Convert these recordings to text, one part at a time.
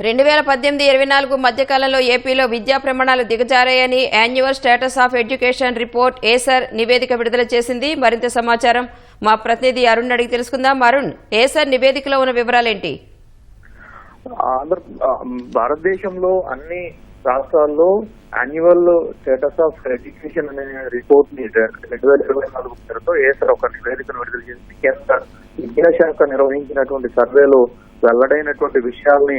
2018-24 మధ్యకాలంలో ఏపీలో విద్యా ప్రమాణాలు దిగజారాయని annual status of education report ASER నివేదిక విడుదల చేసింది. మరింత సమాచారం మా ప్రతినిధి అరుణ్ అడిగి తెలుసుకుందాం. అరుణ్, ఏసర్ నివేదికలో ఉన్న వివరాలేంటి? భారతదేశంలో అన్ని రాష్ట్రాల్లో యాన్యువల్ స్టేటస్ ఆఫ్ ఎడ్యుకేషన్ అనే రిపోర్ట్ ని 2024 పేరుతో ఏసర్ ఒక నివేదికను విడుదల చేసింది. కేంద్ర విద్యాశాఖ నిర్వహించినటువంటి సర్వేలో వెల్లడైనటువంటి విషయాల్ని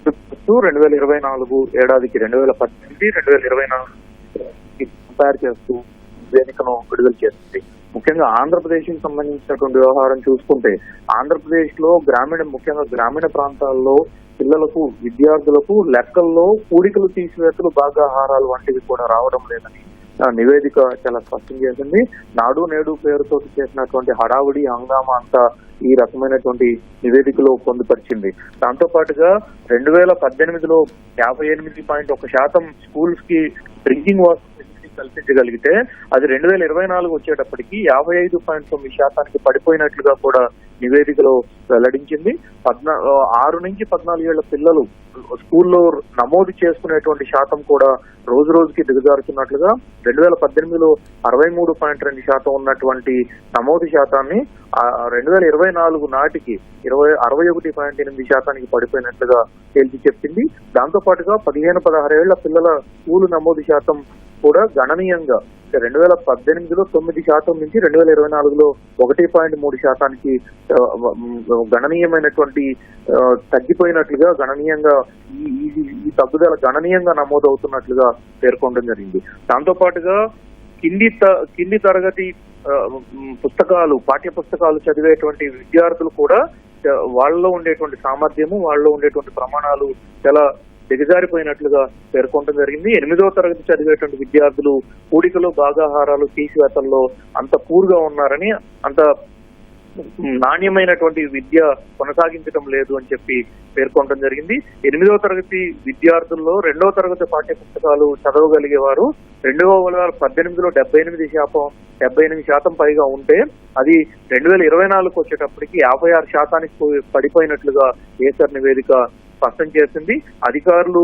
2024 ఏడాదికి 2018-2024 కంపేర్ చేస్తూ నివేదికను విడుదల చేస్తుంది. ముఖ్యంగా ఆంధ్రప్రదేశ్ కి సంబంధించినటువంటి వ్యవహారం చూసుకుంటే ఆంధ్రప్రదేశ్ లో ముఖ్యంగా గ్రామీణ ప్రాంతాల్లో పిల్లలకు విద్యార్థులకు లెక్కల్లో కూడికలు తీసివేతలు భాగాహారాలు వంటివి కూడా రావడం లేదని నివేదిక చాలా స్పష్టం చేసింది. నాడు నేడు పేరుతో చేసినటువంటి హడావుడి హంగామా అంతా ఈ రకమైనటువంటి నివేదికలో పొందుపరిచింది. దాంతో పాటుగా 2018లో 58.1% స్కూల్స్ కి డ్రింకింగ్ వాటర్ కల్పించగలిగితే అది 2024 వచ్చేటప్పటికి 55.9% పడిపోయినట్లుగా కూడా నివేదికలో వెల్లడించింది. 6 నుంచి 14 ఏళ్ల పిల్లలు స్కూల్లో నమోదు చేసుకునేటువంటి శాతం కూడా రోజు రోజుకి దిగజారుతున్నట్లుగా 2018లో 63.2% ఉన్నటువంటి నమోదు శాతాన్ని 2024 నాటికి 61.8% పడిపోయినట్లుగా తేల్చి చెప్పింది. దాంతో పాటుగా 15-16 ఏళ్ల పిల్లల స్కూలు నమోదు శాతం కూడా గణనీయంగా 2018లో 9% నుంచి 2024లో 1.3% గణనీయమైనటువంటి తగ్గిపోయినట్లుగా గణనీయంగా ఈ తగ్గుదల గణనీయంగా నమోదవుతున్నట్లుగా పేర్కొనడం జరిగింది. దాంతో పాటుగా కింది తరగతి పుస్తకాలు పాఠ్య పుస్తకాలు చదివేటువంటి విద్యార్థులు కూడా వాళ్ళలో ఉండేటువంటి సామర్థ్యము వాళ్ళలో ఉండేటువంటి ప్రమాణాలు చాలా దిగజారిపోయినట్లుగా పేర్కొనడం జరిగింది. 8వ తరగతి చదివేటువంటి విద్యార్థులు కూడికలు భాగాహారాలు తీసివేతల్లో అంత పూర్గా ఉన్నారని, అంత నాణ్యమైనటువంటి విద్య కొనసాగించడం లేదు అని చెప్పి పేర్కొనడం జరిగింది. 8వ తరగతి విద్యార్థుల్లో 2వ తరగతి పాఠ్య పుస్తకాలు చదవగలిగేవారు 2018లో 78% పైగా ఉంటే అది 2024 వచ్చేటప్పటికి 56% పడిపోయినట్లుగా ఏసర్ నివేదిక స్పష్టం చేసింది. అధికారులు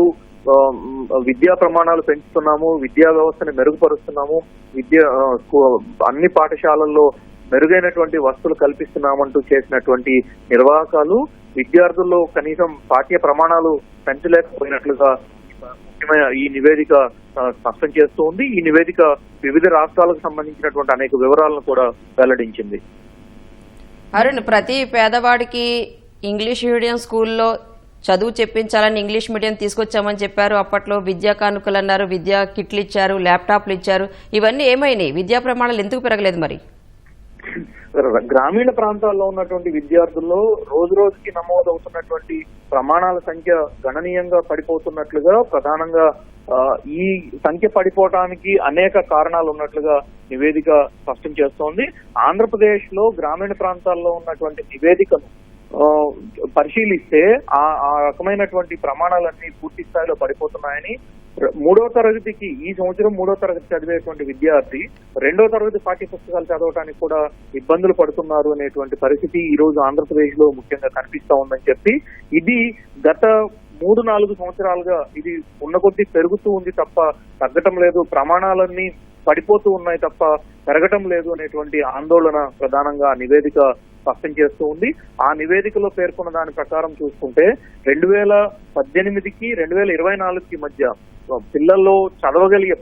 విద్యా ప్రమాణాలు పెంచుతున్నాము, విద్యా వ్యవస్థని మెరుగుపరుస్తున్నాము, అన్ని పాఠశాలల్లో మెరుగైనటువంటి వసతులు కల్పిస్తున్నామంటూ చేసినటువంటి నిర్వాహకాలు విద్యార్థుల్లో కనీసం పాఠ్య ప్రమాణాలు పెంచలేకపోయినట్లుగా ముఖ్యమైన ఈ నివేదిక స్పష్టం చేస్తూ ఉంది. ఈ నివేదిక వివిధ రాష్ట్రాలకు సంబంధించినటువంటి అనేక వివరాలను కూడా వెల్లడించింది. అరుణ్, ప్రతి పేదవాడికి ఇంగ్లీష్ మీడియం స్కూల్లో చదువు చెప్పించాలని ఇంగ్లీష్ మీడియం తీసుకొచ్చామని చెప్పారు. అప్పట్లో విద్యా కానుకలు అన్నారు, విద్యా కిట్లు ఇచ్చారు, ల్యాప్టాప్లు ఇచ్చారు. ఇవన్నీ ఏమైనాయి? విద్యా ప్రమాణాలు ఎందుకు పెరగలేదు? మరి గ్రామీణ ప్రాంతాల్లో ఉన్నటువంటి విద్యార్థుల్లో రోజు రోజుకి నమోదవుతున్నటువంటి ప్రమాణాల సంఖ్య గణనీయంగా పడిపోతున్నట్లుగా, ప్రధానంగా ఈ సంఖ్య పడిపోవడానికి అనేక కారణాలు ఉన్నట్లుగా నివేదిక స్పష్టం చేస్తోంది. ఆంధ్రప్రదేశ్ లో గ్రామీణ ప్రాంతాల్లో ఉన్నటువంటి నివేదికను పరిశీలిస్తే ఆ రకమైనటువంటి ప్రమాణాలన్నీ పూర్తి స్థాయిలో పడిపోతున్నాయని, 3వ తరగతికి ఈ సంవత్సరం 3వ తరగతి చదివేటువంటి విద్యార్థి 2వ తరగతి పాఠ్య పుస్తకాలు చదవడానికి కూడా ఇబ్బందులు పడుతున్నారు అనేటువంటి పరిస్థితి ఈ రోజు ఆంధ్రప్రదేశ్ లో ముఖ్యంగా కనిపిస్తా ఉందని చెప్పి, ఇది గత 3-4 సంవత్సరాలుగా ఇది ఉన్న కొద్దీ పెరుగుతూ ఉంది తప్ప తగ్గటం లేదు, ప్రమాణాలన్నీ పడిపోతూ ఉన్నాయి తప్ప పెరగటం లేదు అనేటువంటి ఆందోళన ప్రధానంగా నివేదిక స్పష్టం చేస్తూ ఉంది. ఆ నివేదికలో పేర్కొన్న దాని ప్రకారం చూసుకుంటే 2018కి 2024కి మధ్య పిల్లల్లో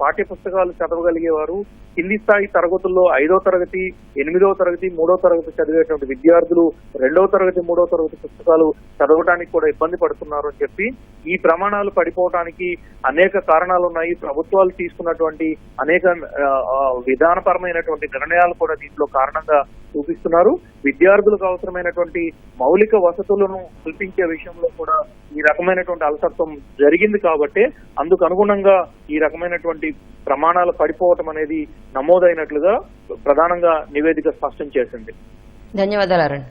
పాఠ్య పుస్తకాలు చదవగలిగేవారు కింది స్థాయి తరగతుల్లో 5వ తరగతి, 8వ తరగతి, 3వ తరగతి చదివేటువంటి విద్యార్థులు 2వ తరగతి, 3వ తరగతి పుస్తకాలు చదవడానికి కూడా ఇబ్బంది పడుతున్నారు అని చెప్పి, ఈ ప్రమాణాలు పడిపోవడానికి అనేక కారణాలు ఉన్నాయి. ప్రభుత్వాలు తీసుకున్నటువంటి అనేక విధానపరమైనటువంటి నిర్ణయాలు కూడా దీంట్లో కారణంగా చూపిస్తున్నారు. విద్యార్థులకు అవసరమైనటువంటి మౌలిక వసతులను కల్పించే విషయంలో కూడా ఈ రకమైనటువంటి అలసత్వం జరిగింది కాబట్టి అందుకు అనుగుణంగా ఈ రకమైనటువంటి ప్రమాణాలు పడిపోవటం అనేది నమోదైనట్లుగా ప్రధానంగా నివేదిక స్పష్టం చేసింది. ధన్యవాదాలు అరుణ్.